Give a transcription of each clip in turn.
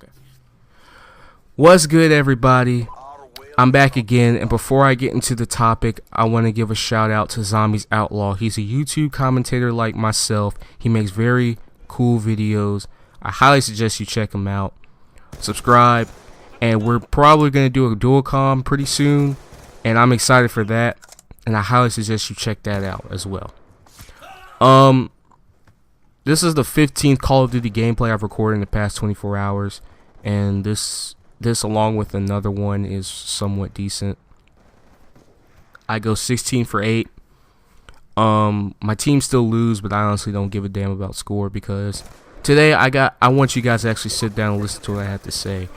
Okay. What's good, everybody? I'm back again, and before I get into the topic, I want to give a shout out to Zombies Outlaw. He's a YouTube commentator like myself. He makes very cool videos. I highly suggest you check him out. Subscribe, and we're probably going to do a dual com pretty soon, and I'm excited for that, and I highly suggest you check that out as well. This is the 15th Call of Duty gameplay I've recorded in the past 24 hours, and this along with another one is somewhat decent. I go 16 for 8. My team still lose, but I honestly don't give a damn about score, because today I want you guys to actually sit down and listen to what I have to say.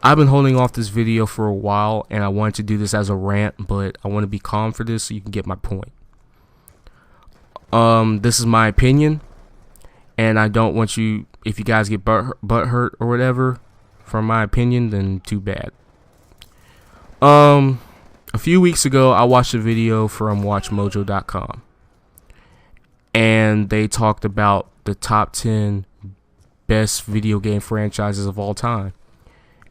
I've been holding off this video for a while, and I wanted to do this as a rant, but I want to be calm for this so you can get my point. This is my opinion, and I don't want you, if you guys get butt hurt or whatever from my opinion, then too bad. A few weeks ago, I watched a video from WatchMojo.com, and they talked about the top 10 best video game franchises of all time,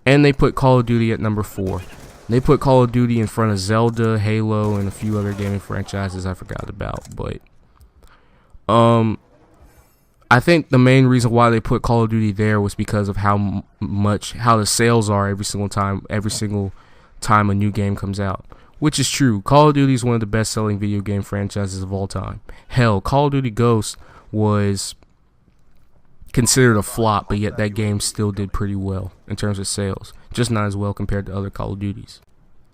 and they put Call of Duty at number 4. They put Call of Duty in front of Zelda, Halo, and a few other gaming franchises I forgot about, but I think the main reason why they put Call of Duty there was because of how the sales are every single time a new game comes out, which is true. Call of Duty is one of the best-selling video game franchises of all time. Hell, Call of Duty Ghosts was considered a flop, but yet that game still did pretty well in terms of sales, just not as well compared to other Call of Duties.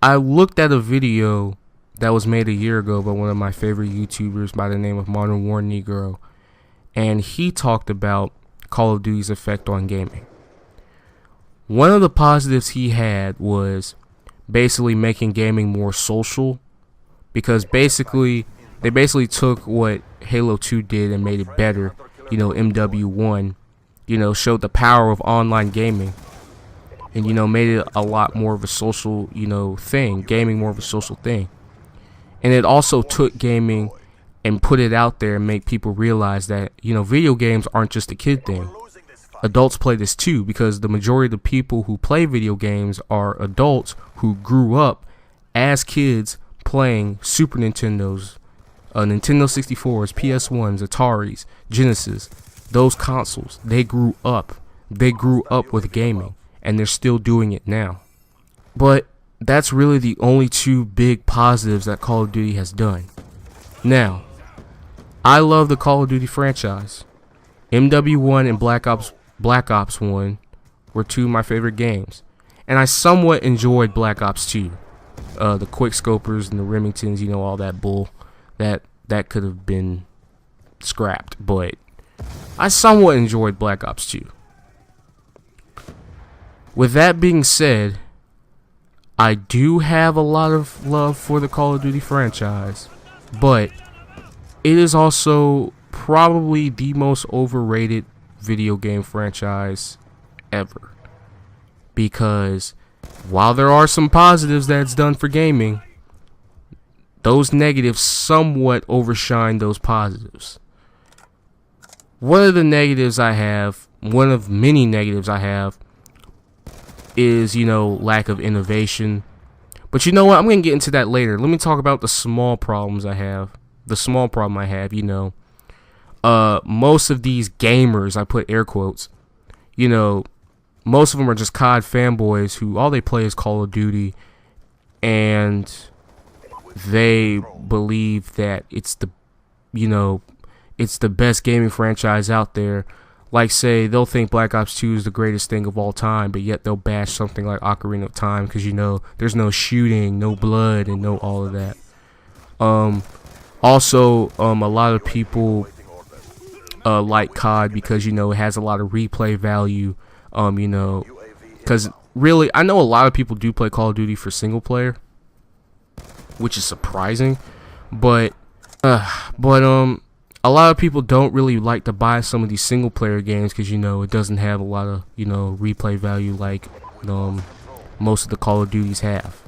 I looked at a video that was made a year ago by one of my favorite YouTubers by the name of Modern War Negro, and he talked about Call of Duty's effect on gaming. One of the positives he had was basically making gaming more social, because they basically took what Halo 2 did and made it better. You know, MW1, showed the power of online gaming, and made it a lot more of a social, gaming more of a social thing. And it also took gaming and put it out there and make people realize that, video games aren't just a kid thing. Adults play this too, because the majority of the people who play video games are adults who grew up as kids playing Super Nintendos, Nintendo 64s, PS1s, Ataris, Genesis. Those consoles, they grew up with gaming, and they're still doing it now. But that's really the only two big positives that Call of Duty has done. Now, I love the Call of Duty franchise. MW1 and Black Ops 1 were two of my favorite games, and I somewhat enjoyed Black Ops 2. The quick scopers and the Remingtons, all that bull that could have been scrapped, but I somewhat enjoyed Black Ops 2. With that being said, I do have a lot of love for the Call of Duty franchise, but it is also probably the most overrated video game franchise ever. Because while there are some positives that it's done for gaming, those negatives somewhat overshine those positives. One of many negatives I have, is, lack of innovation. But you know what? I'm going to get into that later. Let me talk about the small problems I have. The small problem I have, most of these gamers, I put air quotes, most of them are just COD fanboys who all they play is Call of Duty, and they believe that it's the best gaming franchise out there. Like, say, they'll think Black Ops 2 is the greatest thing of all time, but yet they'll bash something like Ocarina of Time because, there's no shooting, no blood, and no all of that. Also, a lot of people like COD because, it has a lot of replay value, because really, I know a lot of people do play Call of Duty for single player, which is surprising, but a lot of people don't really like to buy some of these single player games because, it doesn't have a lot of, replay value like most of the Call of Duties have.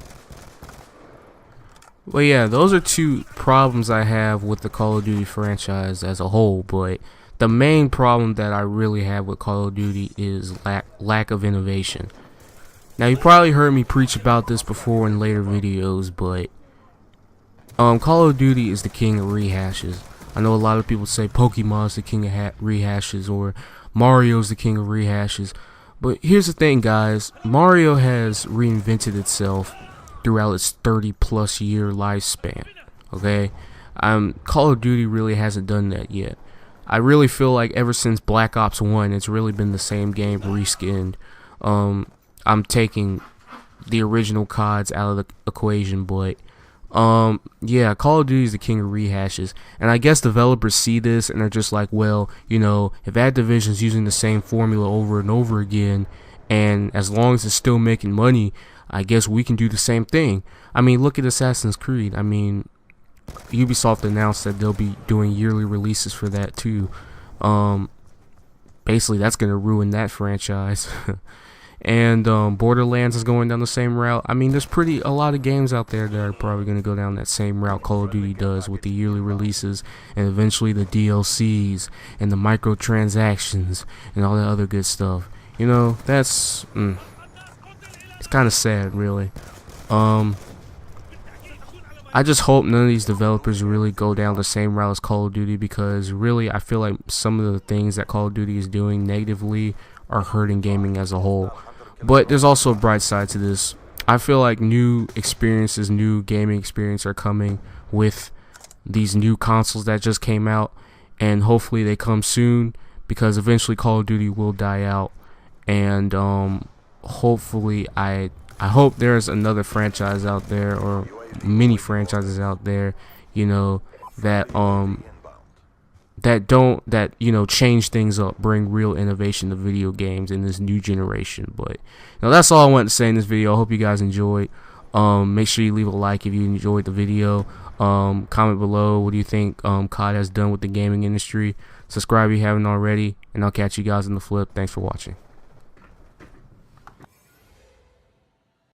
Well, yeah, those are two problems I have with the Call of Duty franchise as a whole, but the main problem that I really have with Call of Duty is lack of innovation. Now, you probably heard me preach about this before in later videos, but Call of Duty is the king of rehashes. I know a lot of people say Pokemon's the king of rehashes, or Mario's the king of rehashes. But here's the thing, guys. Mario has reinvented itself throughout its 30+ year lifespan. Okay? Call of Duty really hasn't done that yet. I really feel like ever since Black Ops 1, it's really been the same game reskinned. I'm taking the original CODs out of the equation, but yeah, Call of Duty is the king of rehashes, and I guess developers see this and they're just like, well, you know, if Activision's using the same formula over and over again, and as long as it's still making money, I guess we can do the same thing. I mean, look at Assassin's Creed. I mean, Ubisoft announced that they'll be doing yearly releases for that too. Basically, that's gonna ruin that franchise. And Borderlands is going down the same route. I mean, there's a lot of games out there that are probably going to go down that same route Call of Duty does, with the yearly releases and eventually the DLCs and the microtransactions and all that other good stuff. You know, that's it's kind of sad, really. I just hope none of these developers really go down the same route as Call of Duty, because really I feel like some of the things that Call of Duty is doing negatively are hurting gaming as a whole. But there's also a bright side to this. I feel like new experiences, new gaming experiences are coming with these new consoles that just came out, and hopefully they come soon, because eventually Call of Duty will die out. And hopefully I hope there's another franchise out there, or many franchises out there, you know, that you know, change things up, bring real innovation to video games in this new generation. But you know, that's all I wanted to say in this video. I hope you guys enjoyed. Make sure you leave a like if you enjoyed the video. Comment below, what do you think COD has done with the gaming industry. Subscribe if you haven't already, and I'll catch you guys in the flip. Thanks for watching.